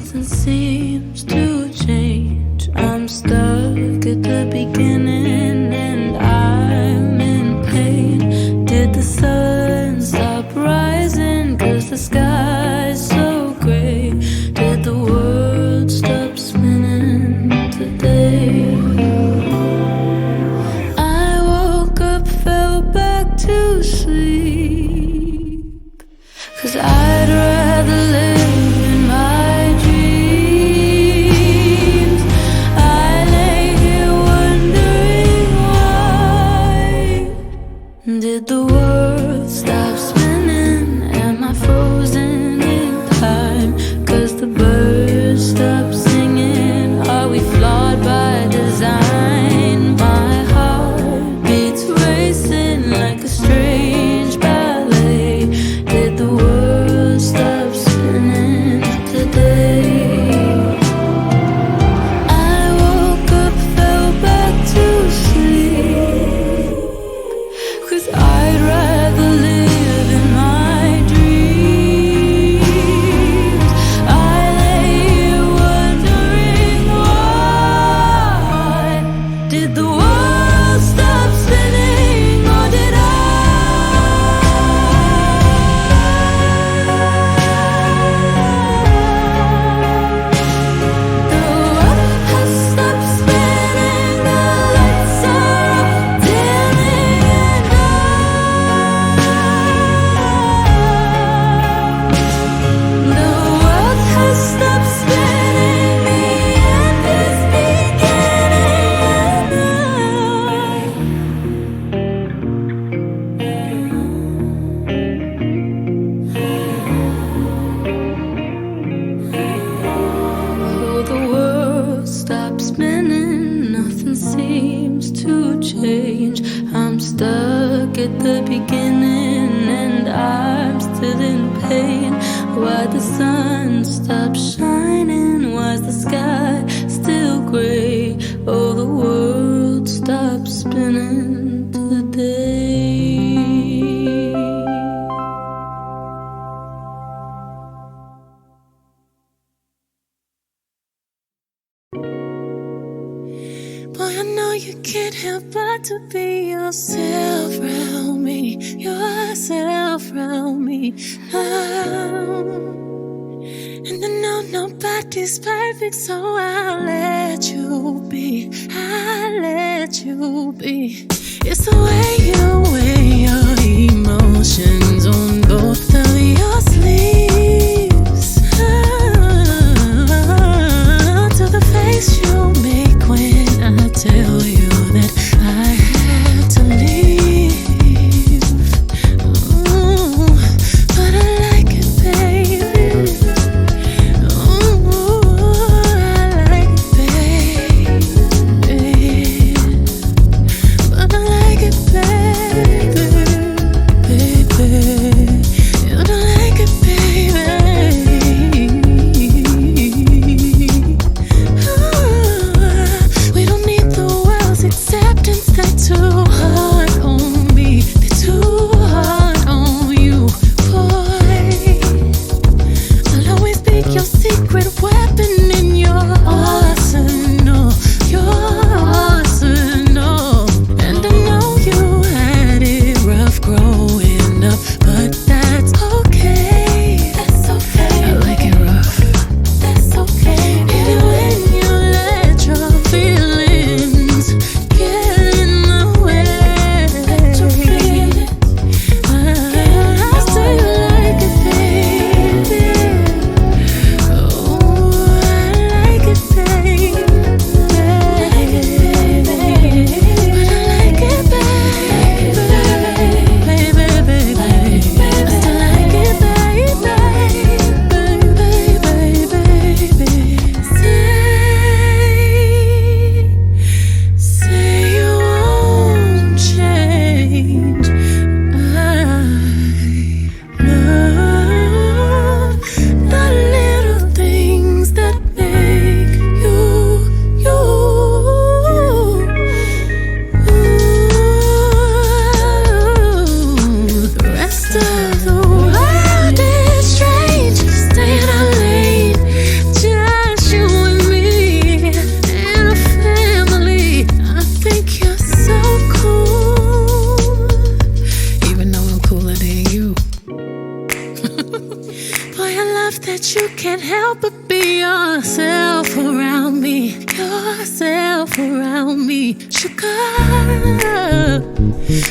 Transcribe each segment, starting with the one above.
nothing seems to change. I'm stuck at the beginning and I'm in pain. Did the sun stop rising? 'Cause the sky's so gray. Did the world stop spinning today? I woke up, fell back to sleep, 'cause I'd rather live in my dreams. I lay here wondering why. Did the world stop spinning? Am I frozen in time? 'Cause the birds stopped singing. Are we flawed by design? My heart beats racing like a strange ballet. Did the world stop spinning today? I woke up, fell back to sleep, 'cause I'd rather live in my dreams. I lay here wondering why. Did the world stop spinning, or did I? The world has stopped spinning, the lights are dimming, and the world has stopped spinning, the end is beginning, oh, the world stopped spinning, nothing seems to change. I'm stuck at the beginning and I'm still in pain. Why the sun stopped shining? Why's the sky still gray? Oh, the world stopped spinning today. Boy, I know you can't help but to be yourself around me, yourself around me. And I know nobody's perfect, so I'll let you be, I'll let you be. It's the way you wear your emotions on both of your sleeves. To the face you make when I tell you that I have to leave. Ooh, but I like it, baby. Ooh, I like it, baby. But I like it, baby, baby. You don't like it, baby. We don't need the world's acceptance. They're too hard on me. They're too hard on you, boy. I'll always be your secret weapon in your arsenal, your arsenal. And I know you had it rough growing up, but that's okay. That's okay. I like it rough. That's okay. Even when you let your feelings get in the way, let your feelings. I still like it, baby. Oh, I to be yourself around me, yourself around me, sugar.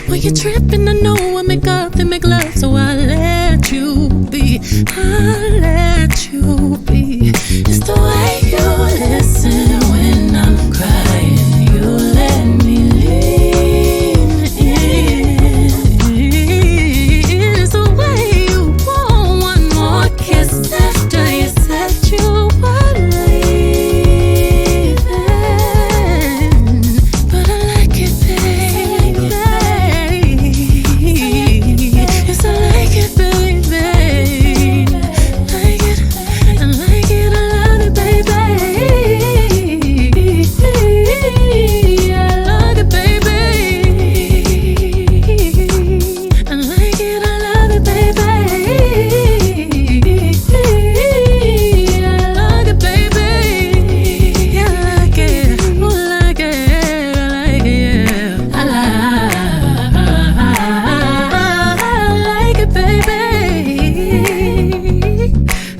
When you're tripping, I know I make up, then make love, so I let you be, I let you be. It's the way you listen when I'm crying, you let me lean in. It's the way you want one more kiss after you said you were leaving. But I like it, baby. Yes, I like it, baby. Like it, I like it, I love it, baby. I love it, baby. I like it, I love it, baby. I love it, baby. I like it, oh, like it, I like it, yeah. I like it, baby.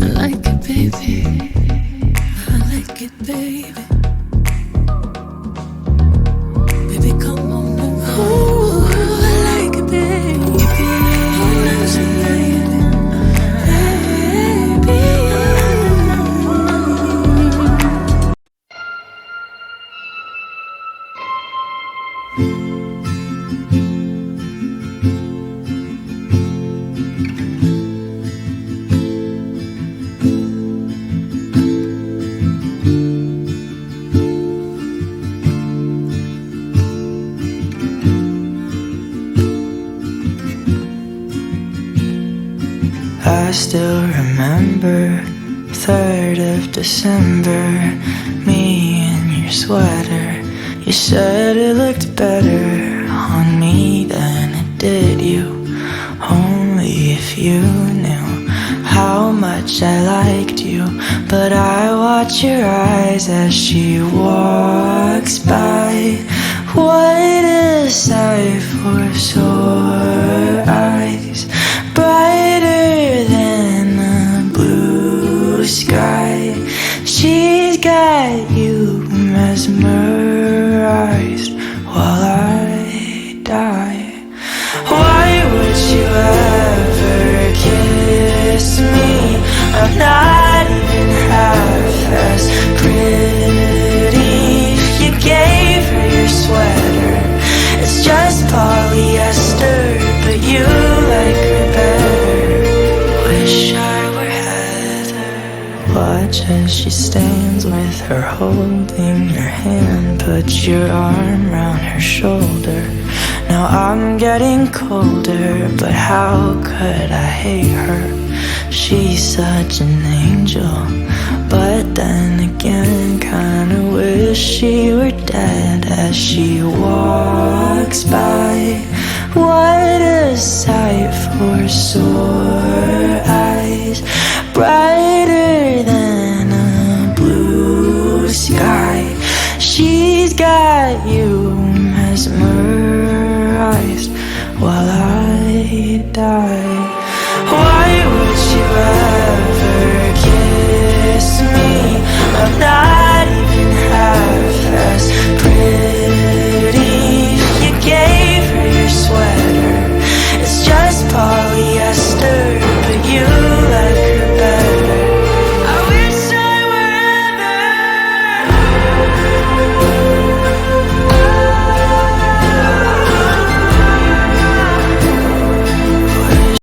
I like it, baby. I like it, baby. Baby, come on, baby. Ooh, I like it, baby. Oh, that's it, baby. I still remember 3rd of December, me in your sweater. You said it looked better on me than it did you. Only if you knew how much I liked you. But I watch your eyes as she walks by. What a sight for sore eyes, brighter than the blue sky. She's got you mesmerized while I die. Why would you ever kiss me? I'm not even half as pretty. You gave her your sweater, it's just polyester, but you like her better. Wish I were Heather. Watch as she stands with her holding your hand. Put your arm round her shoulder. Now I'm getting colder, but how could I hate her? She's such an angel, but then again kinda wish she were dead as she walks by. What a sight for sore eyes, brighter than a blue sky. She's got you mesmerized while I die.